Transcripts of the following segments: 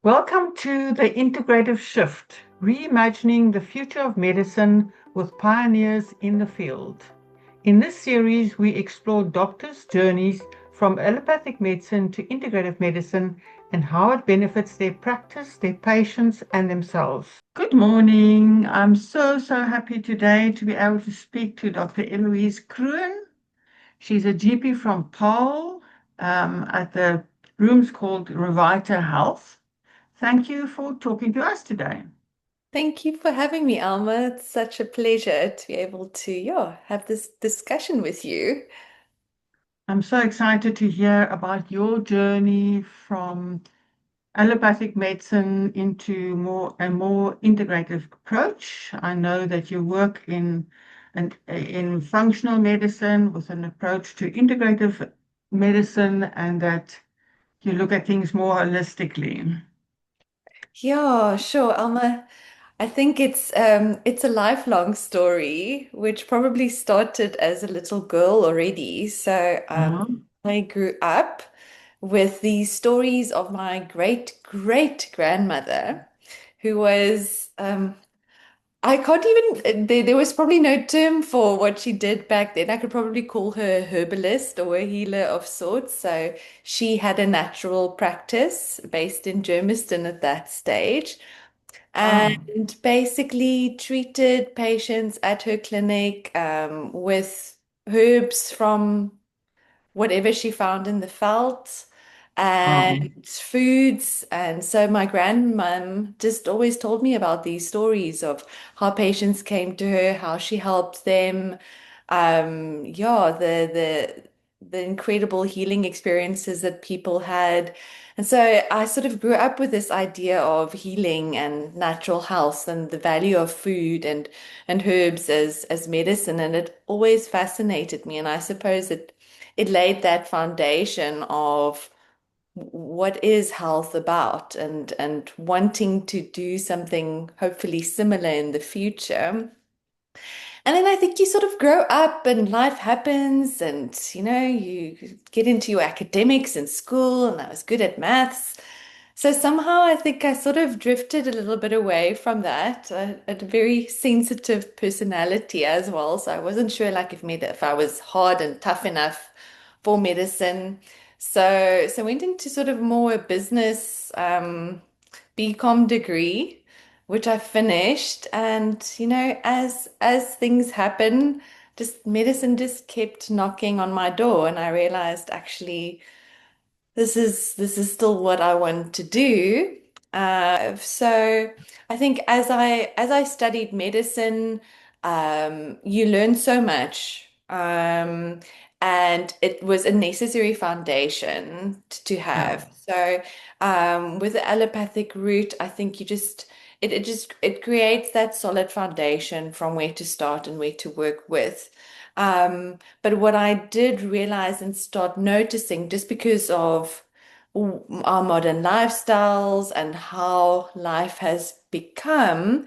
Welcome to the Integrative Shift, reimagining the future of medicine with pioneers in the field. In this series, we explore doctors' journeys from allopathic medicine to integrative medicine and how it benefits their practice, their patients, and themselves. Good morning. I'm so happy today to be able to speak to Dr. Eloise Kroon. She's a GP from Paarl at the rooms called Revita Health. Thank you for talking to us today. Thank you for having me, Alma. It's such a pleasure to be able to, have this discussion with you. I'm so excited to hear about your journey from allopathic medicine into more integrative approach. I know that you work in functional medicine with an approach to integrative medicine and that you look at things more holistically. Yeah, sure, Alma. I think it's a lifelong story, which probably started as a little girl already. Uh-huh. I grew up with these stories of my great great grandmother, who was I can't even, there was probably no term for what she did back then. I could probably call her a herbalist or a healer of sorts. So she had a natural practice based in Germiston at that stage Wow. and basically treated patients at her clinic with herbs from whatever she found in the veldt Wow. and foods. And so my grandmom just always told me about these stories of how patients came to her, how she helped them. Yeah, the incredible healing experiences that people had. And so I sort of grew up with this idea of healing and natural health and the value of food and herbs as medicine. And it always fascinated me. And I suppose it laid that foundation of what is health about and wanting to do something hopefully similar in the future. And then I think you sort of grow up and life happens and you get into your academics in school and I was good at maths. So somehow I think I sort of drifted a little bit away from that. I had a very sensitive personality as well, so I wasn't sure like if I was hard and tough enough for medicine. So went into sort of more a business BCom degree, which I finished. And as things happen, just medicine just kept knocking on my door, and I realized actually this is still what I want to do. So I think as I studied medicine, you learn so much, and it was a necessary foundation to Yeah. have. So with the allopathic route, I think it creates that solid foundation from where to start and where to work with. But what I did realize and start noticing, just because of our modern lifestyles and how life has become,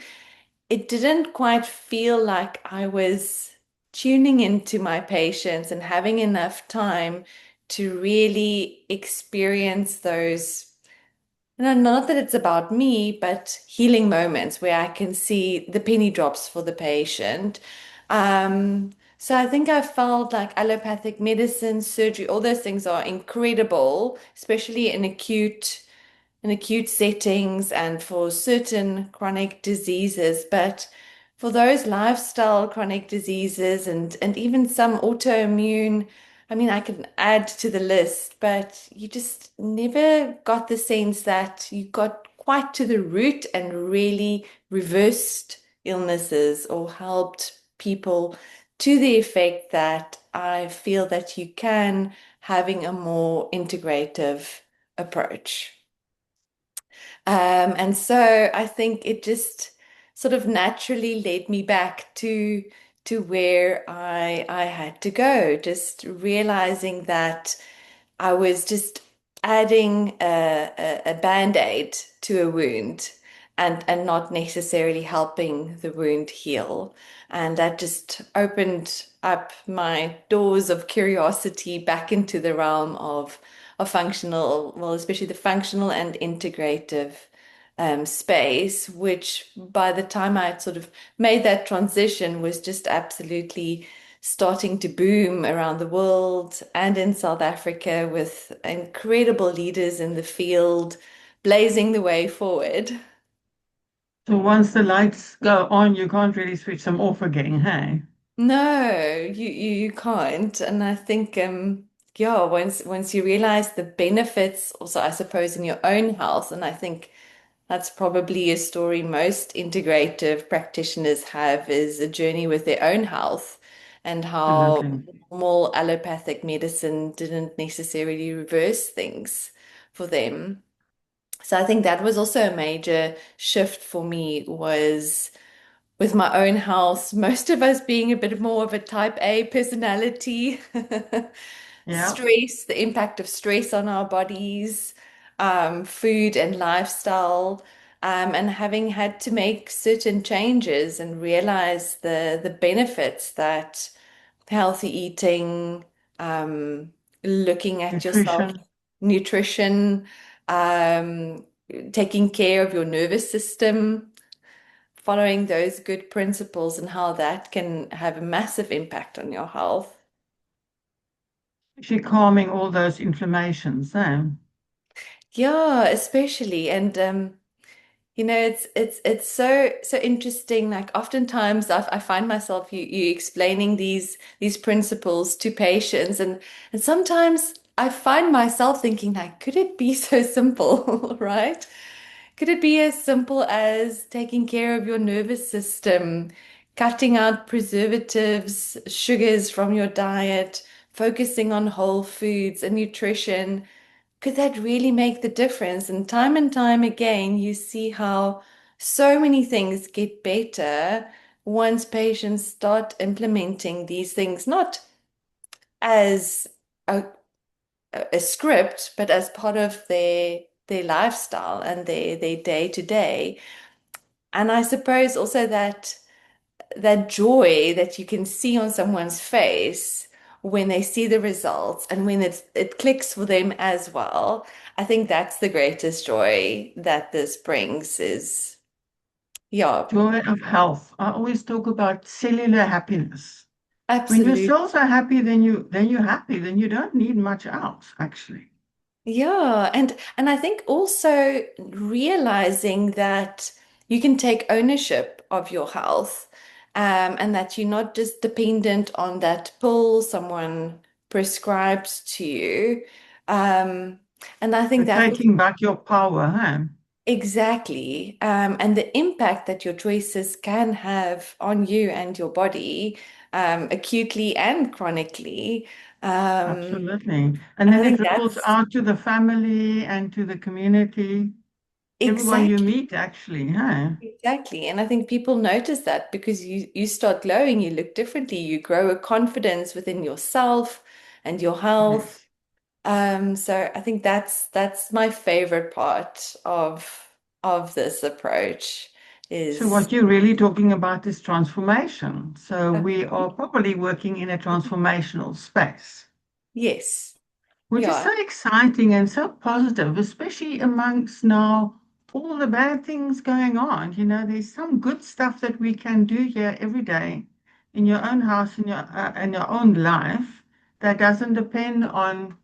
it didn't quite feel like I was tuning into my patients and having enough time to really experience those. Not that it's about me, but healing moments where I can see the penny drops for the patient. So I think I felt like allopathic medicine, surgery, all those things are incredible, especially in acute settings and for certain chronic diseases. But for those lifestyle chronic diseases and even some autoimmune, I mean, I can add to the list, but you just never got the sense that you got quite to the root and really reversed illnesses or helped people to the effect that I feel that you can, having a more integrative approach. And so I think it just sort of naturally led me back to where I had to go, just realizing that I was just adding a band-aid to a wound and not necessarily helping the wound heal. And that just opened up my doors of curiosity back into the realm of functional, well, especially the functional and integrative space, which by the time I had sort of made that transition was just absolutely starting to boom around the world and in South Africa with incredible leaders in the field blazing the way forward. So once the lights go on, you can't really switch them off again, hey? No, you can't. And I think yeah, once you realize the benefits also I suppose in your own health, and I think that's probably a story most integrative practitioners have is a journey with their own health and how Absolutely. normal allopathic medicine didn't necessarily reverse things for them. So I think that was also a major shift for me was with my own health, most of us being a bit more of a type A personality, Yeah. stress, the impact of stress on our bodies, food and lifestyle, and having had to make certain changes and realize the benefits that healthy eating, um, looking at yourself, Nutrition. nutrition, um, taking care of your nervous system, following those good principles and how that can have a massive impact on your health. Actually calming all those inflammations, eh? Yeah, especially. And it's so interesting. Like oftentimes I find myself you explaining these principles to patients and sometimes I find myself thinking like, could it be so simple, right? Could it be as simple as taking care of your nervous system, cutting out preservatives, sugars from your diet, focusing on whole foods and nutrition? Could that really make the difference? And time again, you see how so many things get better once patients start implementing these things, not as a, a script, but as part of their lifestyle and their day to day. And I suppose also that joy that you can see on someone's face when they see the results and when it clicks for them as well. I think that's the greatest joy that this brings is, yeah, Joy of health. I always talk about cellular happiness. When your absolutely. cells are happy, then you're happy. Then you don't need much else, actually. Yeah, and I think also realizing that you can take ownership of your health, and that you're not just dependent on that pill someone prescribes to you. Um, and I So think that was taking back your power, huh? exactly, and the impact that your choices can have on you and your body, acutely and chronically. Um, Absolutely. And and I then it think ripples that's out to the family and to the community, everyone you exactly. meet, actually, huh? Exactly. And I think people notice that because you start glowing, you look differently, you grow a confidence within yourself and your health. Yes. So I think that's my favorite part of this approach So is what you're really talking about is transformation. So we are probably working in a transformational space, yes. which is Yeah, so exciting and so positive, especially amongst now all the bad things going on. You know, there's some good stuff that we can do here every day in your own house, in your own life that doesn't depend on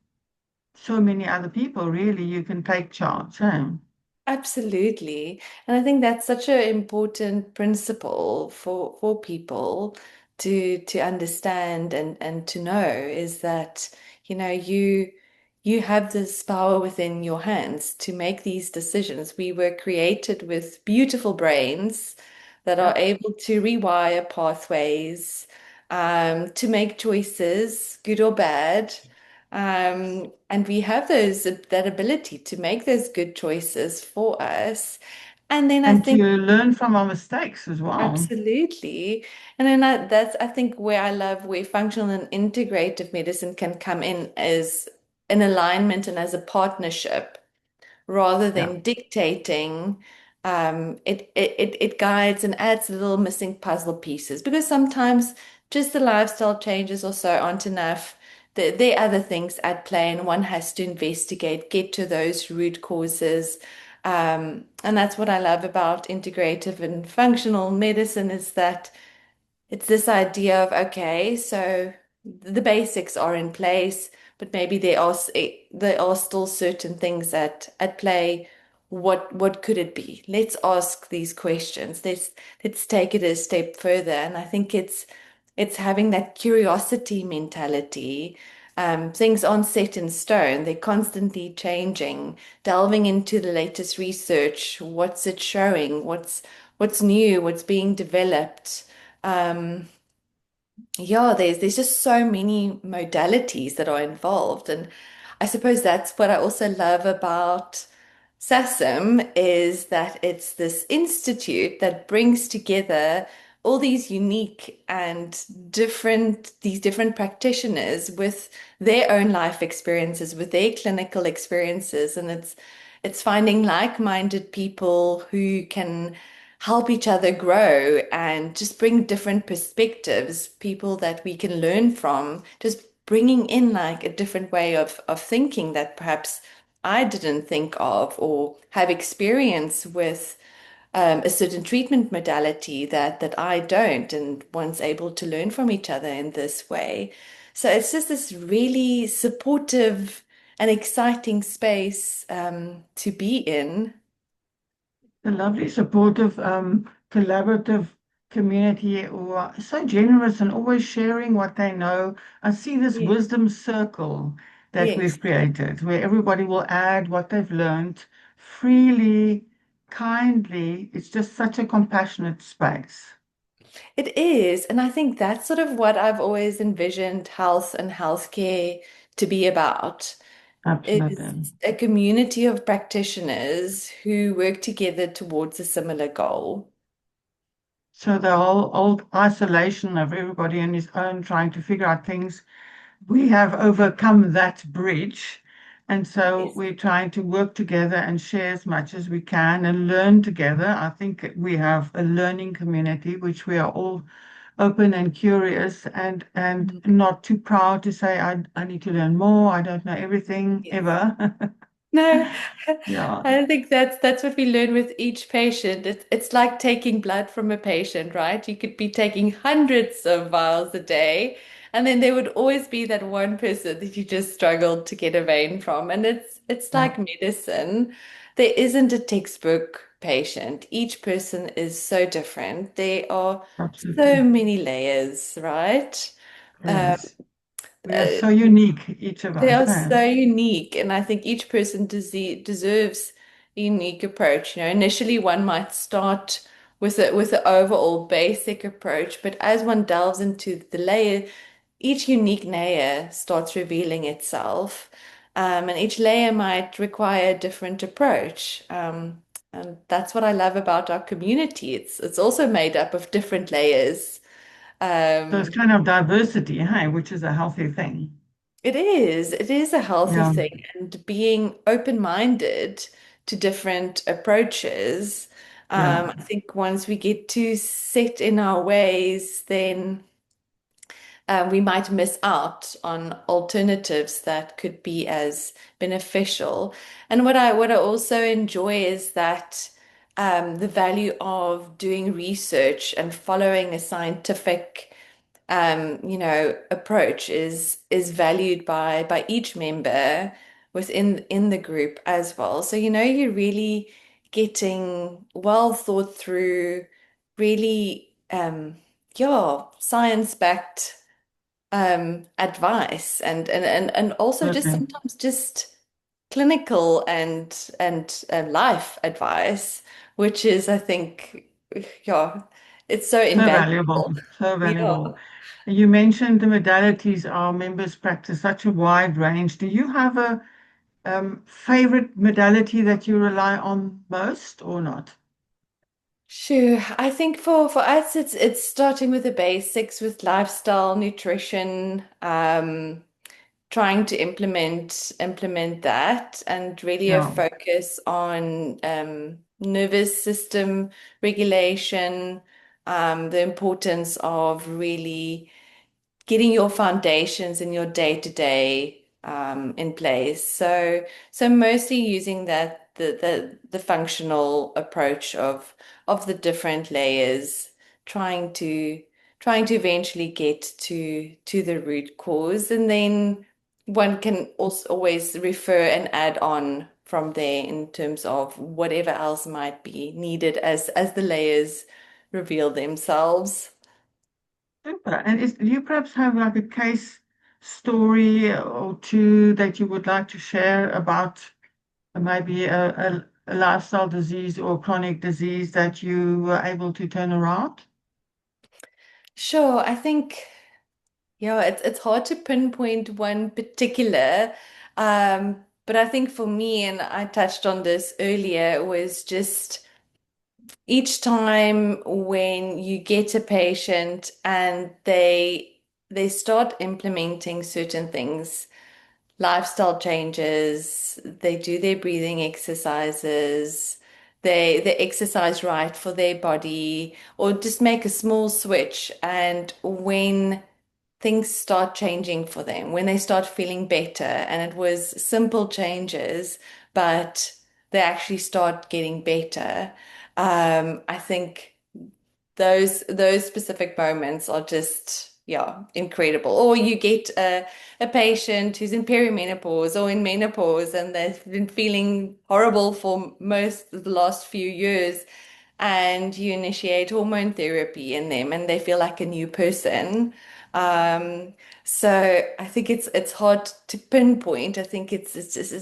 so many other people. Really, you can take charge. Eh? absolutely. And I think that's such an important principle for people to understand and to know is that, you have this power within your hands to make these decisions. We were created with beautiful brains that are Yep. able to rewire pathways, to make choices, good or bad. And we have that ability to make those good choices for us. And then I And think to learn from our mistakes as well. absolutely. And then that's I think where I love where functional and integrative medicine can come in as an alignment and as a partnership rather Yeah. than dictating. It guides and adds little missing puzzle pieces because sometimes just the lifestyle changes or so aren't enough. there are other things at play, and one has to investigate, get to those root causes. And that's what I love about integrative and functional medicine is that it's this idea of, okay, so the basics are in place, but maybe there are still certain things at play. What could it be? Let's ask these questions. Let's take it a step further. And I think it's having that curiosity mentality. Things aren't set in stone. They're constantly changing, delving into the latest research. What's it showing? What's new? What's being developed? Um, yeah, there's just so many modalities that are involved. And I suppose that's what I also love about SASIM is that it's this institute that brings together all these unique and these different practitioners with their own life experiences, with their clinical experiences. And it's finding like-minded people who can help each other grow and just bring different perspectives, people that we can learn from, just bringing in like a different way of thinking that perhaps I didn't think of or have experience with a certain treatment modality that I don't, and one's able to learn from each other in this way. So it's just this really supportive and exciting space to be in. A lovely, supportive, collaborative community who are so generous and always sharing what they know. I see this Yes. wisdom circle that Yes. we've created where everybody will add what they've learned freely, kindly. It's just such a compassionate space. It is. And I think that's sort of what I've always envisioned health and healthcare to be about. Is Absolutely. a community of practitioners who work together towards a similar goal. So the whole old isolation of everybody on his own trying to figure out things, we have overcome that bridge. And so Yes. we're trying to work together and share as much as we can and learn together. I think we have a learning community, which we are all open and curious and Mhm. not too proud to say, I need to learn more. I don't know everything Yes. ever. No, Yeah, I think that's what we learn with each patient. It's like taking blood from a patient, right? You could be taking hundreds of vials a day, and then there would always be that one person that you just struggled to get a vein from. And it's yeah, like medicine. There isn't a textbook patient. Each person is so different. There are absolutely. so many layers, right? Um, Yes. We are so unique, each of they us. are Eh? so unique, and I think each person deserves a unique approach. You know, initially one might start with an overall basic approach, but as one delves into the layer, each unique layer starts revealing itself, and each layer might require a different approach. And that's what I love about our community. It's also made up of different layers. So it's Um, kind of diversity, hey, which is a healthy thing. It is. It is a healthy Yeah, thing, and being open-minded to different approaches. yeah. I think once we get too set in our ways, then we might miss out on alternatives that could be as beneficial. And what I also enjoy is that the value of doing research and following a scientific approach is valued by each member within the group as well. So, you're really getting well thought through, really, yeah, science-backed advice and also just Absolutely. sometimes just clinical and life advice, which is, I think, yeah, it's so So valuable, invaluable. so Yeah. valuable. You mentioned the modalities our members practice such a wide range. Do you have a favorite modality that you rely on most or not? Sure. I think for us it's starting with the basics with lifestyle, nutrition, trying to implement that and really a Yeah, focus on nervous system regulation, the importance of really getting your foundations in your day-to-day in place. So mostly using that the functional approach of the different layers, trying to trying to eventually get to the root cause, and then one can also always refer and add on from there in terms of whatever else might be needed as the layers reveal themselves. Super. And do you perhaps have like a case story or two that you would like to share about maybe a lifestyle disease or chronic disease that you were able to turn around? Sure, I think yeah, it's hard to pinpoint one particular, but I think for me, and I touched on this earlier, was just each time when you get a patient and they start implementing certain things, lifestyle changes, they do their breathing exercises, they exercise right for their body, or just make a small switch. And when things start changing for them, when they start feeling better, and it was simple changes, but they actually start getting better. I think those specific moments are just yeah incredible. Or you get a patient who's in perimenopause or in menopause and they've been feeling horrible for most of the last few years, and you initiate hormone therapy in them and they feel like a new person. um so I think it's hard to pinpoint. I think it's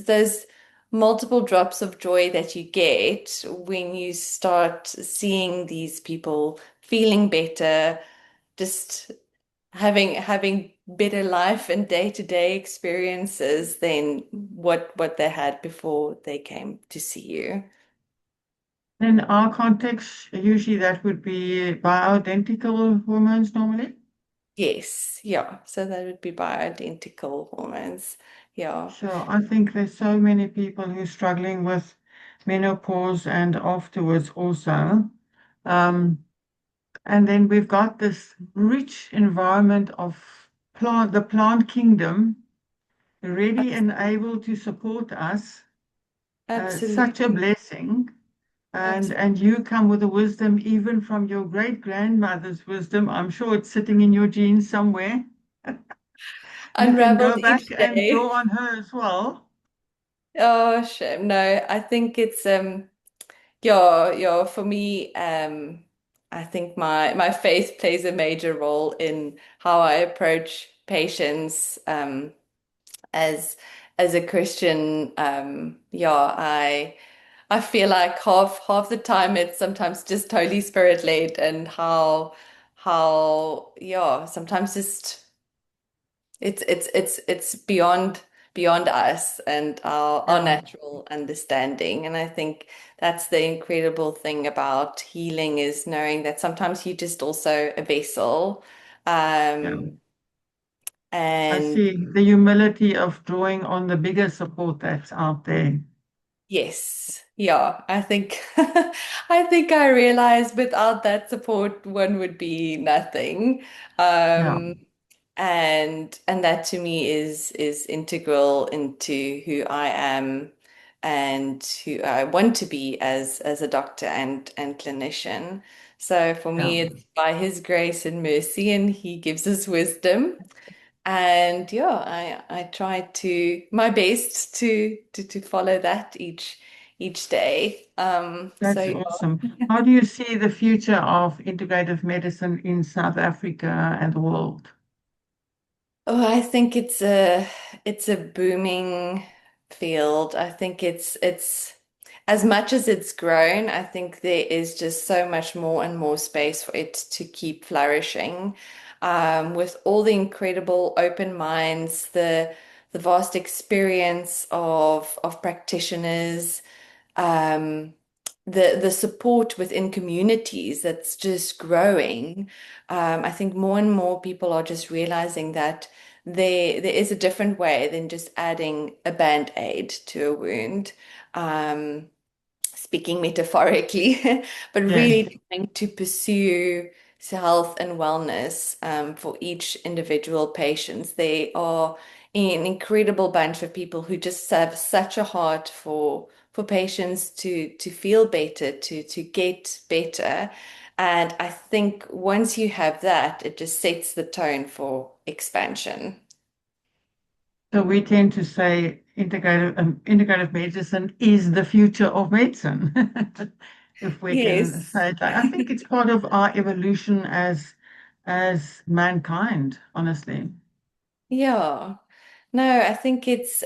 those multiple drops of joy that you get when you start seeing these people feeling better, just having better life and day-to-day experiences than what they had before they came to see you. In our context, usually that would be bioidentical hormones normally. Yes, yeah. So that would be bioidentical hormones. Yeah, So I think there's so many people who are struggling with menopause and afterwards also. Um, and then we've got this rich environment of the plant kingdom, ready and able to support us. Such a absolutely. blessing. Absolutely. And you come with a wisdom even from your great grandmother's wisdom. I'm sure it's sitting in your genes somewhere. You can Unraveled go back each and day. draw on her as well. Oh, shame. No, I think it's yeah, yeah, for me, I think my faith plays a major role in how I approach patients. As as a Christian, yeah, I feel like half the time it's sometimes just Holy Spirit led, and how yeah, sometimes just it's beyond us and our Yeah, natural understanding. And I think that's the incredible thing about healing, is knowing that sometimes you're just also a vessel. yeah. Um, I and see the humility of drawing on the bigger support that's out there. yes, yeah, I think I think I realized without that support, one would be nothing. Yeah, Um, and that to me is integral into who I am and who I want to be as a doctor and clinician. So for yeah. me, it's by his grace and mercy, and he gives us wisdom. And yeah, I try to my best to follow that each day. So That's awesome. How do you see the future of integrative medicine in South Africa and the world? oh, I think it's a booming field. I think it's as much as it's grown, I think there is just so much more and more space for it to keep flourishing. With all the incredible open minds, the vast experience of practitioners, um, the support within communities that's just growing. I think more and more people are just realizing that there is a different way than just adding a band-aid to a wound. Speaking metaphorically, but Yes, really trying to pursue health and wellness for each individual patient. They are an incredible bunch of people who just have such a heart for patients to feel better, to get better. And I think once you have that, it just sets the tone for expansion. So we tend to say integrative medicine is the future of medicine, if we can Yes. say it like. I think it's part of our evolution as mankind, honestly. Yeah. No, I think it's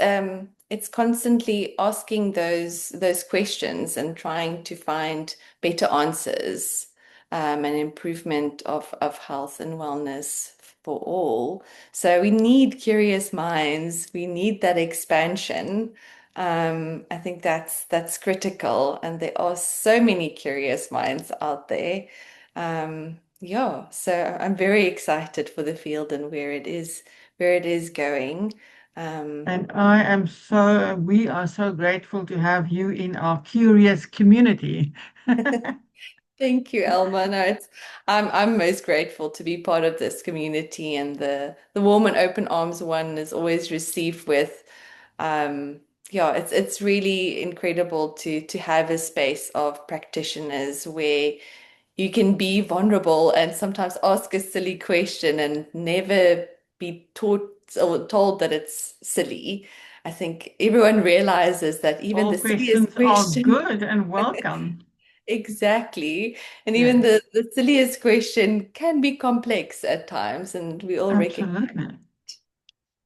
constantly asking those questions and trying to find better answers, and improvement of health and wellness for all. So we need curious minds. We need that expansion. I think that's critical, and there are so many curious minds out there. Yeah, so I'm very excited for the field and where it is going. Um, And we are so grateful to have you in our curious community. Thank you, Elma. No, I'm most grateful to be part of this community, and the warm and open arms one is always received with. Um, yeah, it's really incredible to have a space of practitioners where you can be vulnerable and sometimes ask a silly question and never be taught or told that it's silly. I think everyone realizes that even All the silliest questions are question, good and welcome. exactly, and even Yes, the silliest question can be complex at times, and we all recognize. absolutely.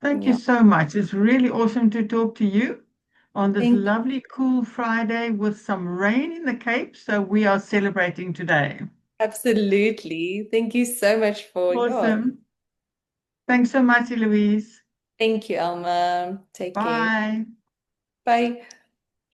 Thank you Yeah, so much. It's really awesome to talk to you on this thank lovely, cool Friday with some rain in the Cape. So we are celebrating today. absolutely. Thank you so much for your. Awesome. Thanks so much, Eloise. Thank you, Alma. Take care. Bye. Bye.